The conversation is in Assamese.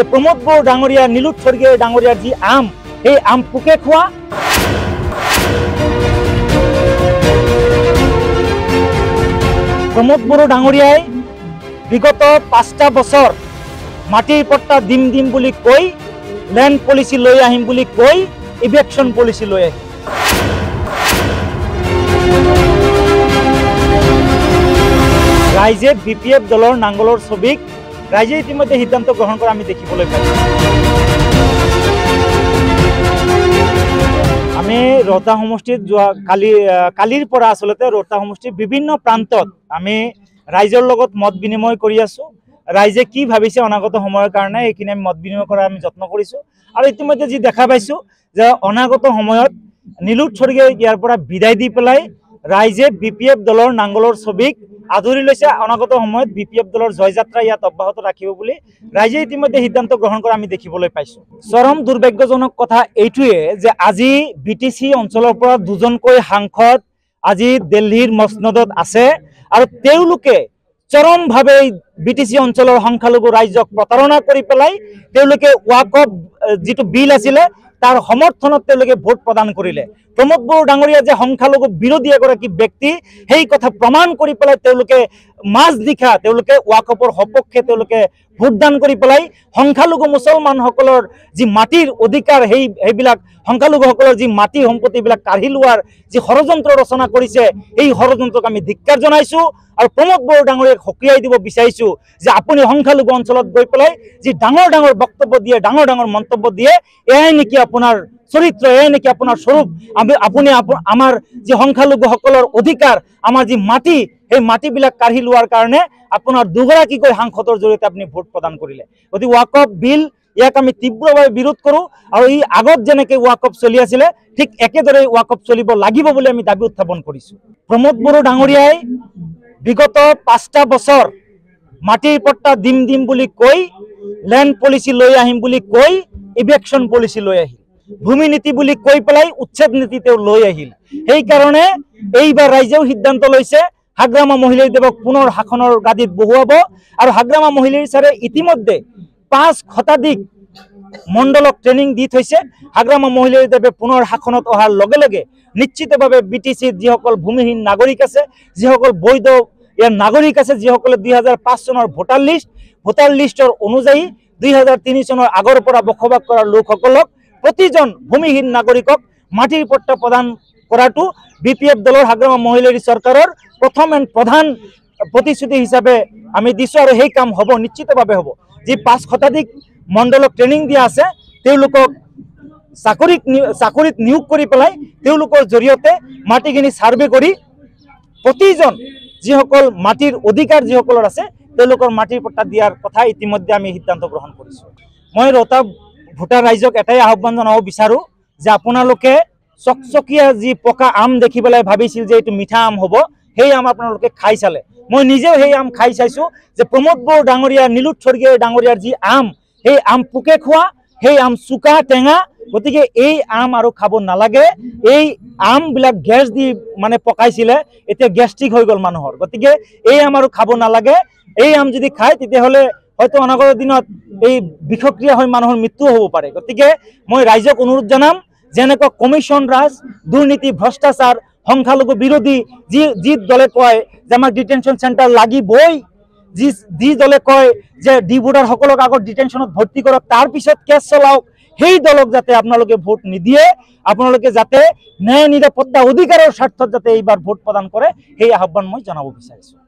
যে প্রমোদ বড়ো ডাঙরিয়া নীলুৎ স্বর্গীয় ডাঙরিয়ার যে আম এই আম পোকে খোয়া। প্রমোদ বড়ো ডাঙরিয়ায় বিগত 5টা বছর মাটির পট্টা দিম দিম বুলি কৈ ল্যান্ড পলিসি লৈ আহিম বুলি কৈ ইভেকশন পলিসি লৈ আহিম। রাইজে বিপিএফ দলৰ নাঙ্গলৰ ছবিক ৰাইজে ইতিমধ্যে সিদ্ধান্ত গ্ৰহণ কৰে আমি দেখিবলৈ পাইছো। আমি ৰৌতা সমষ্টিত কালিৰ পৰা আসলতে ৰৌতা সমষ্টিৰ বিভিন্ন প্ৰান্তত আমি ৰাইজৰ লগত মত বিনিময় কৰি আছো। ৰাইজে কি ভাবিছে অনাগত সময়ৰ কাৰণে এইখিনি আমি মত বিনিময় কৰাৰ আমি যত্ন কৰিছো। আৰু ইতিমধ্যে যি দেখা পাইছো যে অনাগত সময়ত নীলুৎ স্বৰ্গীয় ইয়াৰ পৰা বিদায় দি পেলাই ৰাইজে বিপিএফ দলৰ নাঙ্গলৰ ছবিক আদৰি লৈছে। অনাগত সময়ত বিপিএফ দলৰ জয়যাত্ৰা ইয়াত অব্যাহত ৰাখিব বুলি ৰাইজে ইতিমধ্যে সিদ্ধান্ত গ্ৰহণ কৰা আমি দেখিবলৈ পাইছো। চৰম দুৰ্ভাগ্যজনক কথা এইটোৱে যে আজি বিটিচি অঞ্চলৰ পৰা দুজনকৈ সাংসদ আজি দিল্লীৰ মসনদত আছে আৰু তেওঁলোকে চৰমভাৱে বিটিচি অঞ্চলৰ সংখ্যালঘু ৰাইজক প্ৰতাৰণা কৰি পেলাই তেওঁলোকে ওয়াকফ যিটো বিল আছিলে তাৰ সমৰ্থনত তেওঁলোকে ভোট প্ৰদান কৰিলে। প্ৰমোদ বড়ো ডাঙৰীয়া যে সংখ্যালঘু বিৰোধী এগৰাকী ব্যক্তি সেই কথা প্ৰমাণ কৰি পেলাই তেওঁলোকে মাজ নিশা তেওঁলোকে ওয়াকফৰ সপক্ষে তেওঁলোকে ভোটদান কৰি পেলাই সংখ্যালঘু মুছলমানসকলৰ যি মাটিৰ অধিকাৰ সেইবিলাক সংখ্যালঘুসকলৰ যি মাটি সম্পত্তিবিলাক কাঢ়ি লোৱাৰ যি ষড়যন্ত্ৰ ৰচনা কৰিছে এই ষড়যন্ত্ৰক আমি ধিক্কাৰ জনাইছো। আৰু প্ৰমোদ বড়ো ডাঙৰীয়াক সকীয়াই দিব বিচাৰিছো যে আপুনি সংখ্যালঘু অঞ্চলত গৈ পেলাই যি ডাঙৰ ডাঙৰ বক্তব্য দিয়ে ডাঙৰ ডাঙৰ মন্তব্য দিয়ে এয়াই নেকি আপোনাৰ চৰিত্ৰ, এয়াই নেকি আপোনাৰ স্বৰূপ? আপুনি আমাৰ যি সংখ্যালঘুসকলৰ অধিকাৰ আমাৰ যি মাটি সেই মাটিবিলাক কাঢ়ি লোৱাৰ কাৰণে আপোনাৰ দুগৰাকীকৈ সাংসদৰ জৰিয়তে আপুনি ভোট প্ৰদান কৰিলে। গতিকে ওয়াকফ বিল ইয়াক আমি তীব্ৰভাৱে বিৰোধ কৰোঁ আৰু ই আগত যেনেকৈ ওয়াকফ চলি আছিলে ঠিক একেদৰে ওয়াকফ চলিব লাগিব বুলি আমি দাবী উত্থাপন কৰিছোঁ। প্ৰমোদ বড়ো ডাঙৰীয়াই বিগত 5টা বছৰ মাটিৰ পট্টা দিম দিম বুলি কৈ ল্যান্ড পলিসি লৈ আহিম বুলি কৈ ইভেকশন পলিসি লৈ আহিল। ভূমি নীতি বুলি কৈ পেলাই উচ্ছেদ নীতি তেওঁ লৈ আহিল। সেইকাৰণে এইবাৰ ৰাইজেও সিদ্ধান্ত লৈছে হাগ্ৰামা মহিলাৰী দেৱক পুনৰ শাসনৰ গাদীত বহুৱাব। আৰু হাগ্ৰামা মহিলাৰী ছাৰে ইতিমধ্যে 5 শতাধিক মণ্ডলক ট্ৰেইনিং দি থৈছে। হাগ্ৰামা মহিলাৰী দেৱে পুনৰ শাসনত অহাৰ লগে লগে নিশ্চিতভাৱে বিটিচিত যিসকল ভূমিহীন নাগৰিক আছে, যিসকল বৈধ ইয়াৰ নাগৰিক আছে, যিসকলে 2005 চনৰ ভোটাৰ লিষ্টৰ অনুযায়ী 2003 চনৰ আগৰ পৰা বসবাস কৰা লোকসকলক প্ৰতিজন ভূমিহীন নাগৰিকক মাটিৰ পট্টা প্ৰদান কৰাটো বিপিএফ দলৰ হাগ্ৰামা মহিলাৰী চৰকাৰৰ প্ৰথম এণ্ড প্ৰধান প্ৰতিশ্ৰুতি হিচাপে আমি দিছোঁ। আৰু সেই কাম হ'ব, নিশ্চিতভাৱে হ'ব। যি 5 শতাধিক মণ্ডলক ট্ৰেইনিং দিয়া আছে তেওঁলোকক চাকৰিত নিয়োগ কৰি পেলাই তেওঁলোকৰ জৰিয়তে মাটিখিনি ছাৰ্ভে কৰি প্ৰতিজন যিসকল মাটিৰ অধিকাৰ যিসকলৰ আছে তেওঁলোকৰ মাটিৰ পট্টা দিয়াৰ কথা ইতিমধ্যে আমি সিদ্ধান্ত গ্ৰহণ কৰিছোঁ। মই ৰৌতা ভোটাৰ ৰাইজক এটাই আহ্বান জনাব বিচাৰোঁ যে আপোনালোকে চকচকীয়া যি পকা আম দেখি পেলাই ভাবিছিল যে এইটো মিঠা আম হ'ব, সেই আম আপোনালোকে খাই চালে। মই নিজেও সেই আম খাই চাইছোঁ যে প্ৰমোদ বড়ো ডাঙৰীয়া নীলুৎ স্বৰ্গীয় ডাঙৰীয়াৰ যি আম সেই আম পোকে খোৱা, সেই আম চোকা টেঙা। গতিকে এই আম আৰু খাব নালাগে। এই আমবিলাক গেছ দি মানে পকাইছিলে, এতিয়া গেষ্ট্ৰিক হৈ গ'ল মানুহৰ। গতিকে এই আম আৰু খাব নালাগে। এই আম যদি খায় তেতিয়াহ'লে হয়তো অনাগত দিনত এই বিষক্ৰিয়া হৈ মানুহৰ মৃত্যুও হ'ব পাৰে। গতিকে মই ৰাইজক অনুৰোধ জনাম যেনেকুৱা কমিশ্যন ৰাজ, দুৰ্নীতি, ভ্ৰষ্টাচাৰ, সংখ্যালঘু বিৰোধী যি দলে কয় যে আমাক ডিটেনশ্যন চেণ্টাৰ লাগিবই, যি দলে কয় যে ডিভোটাৰসকলক আগত ডিটেনশ্যনত ভৰ্তি কৰক তাৰপিছত কেছ চলাওক, সেই দলক যাতে আপোনালোকে ভোট নিদিয়ে, আপোনালোকে যাতে ন্যায় নিৰাপত্তা অধিকাৰৰ স্বাৰ্থত যাতে এইবাৰ ভোট প্ৰদান কৰে সেই আহ্বান মই জনাব বিচাৰিছোঁ।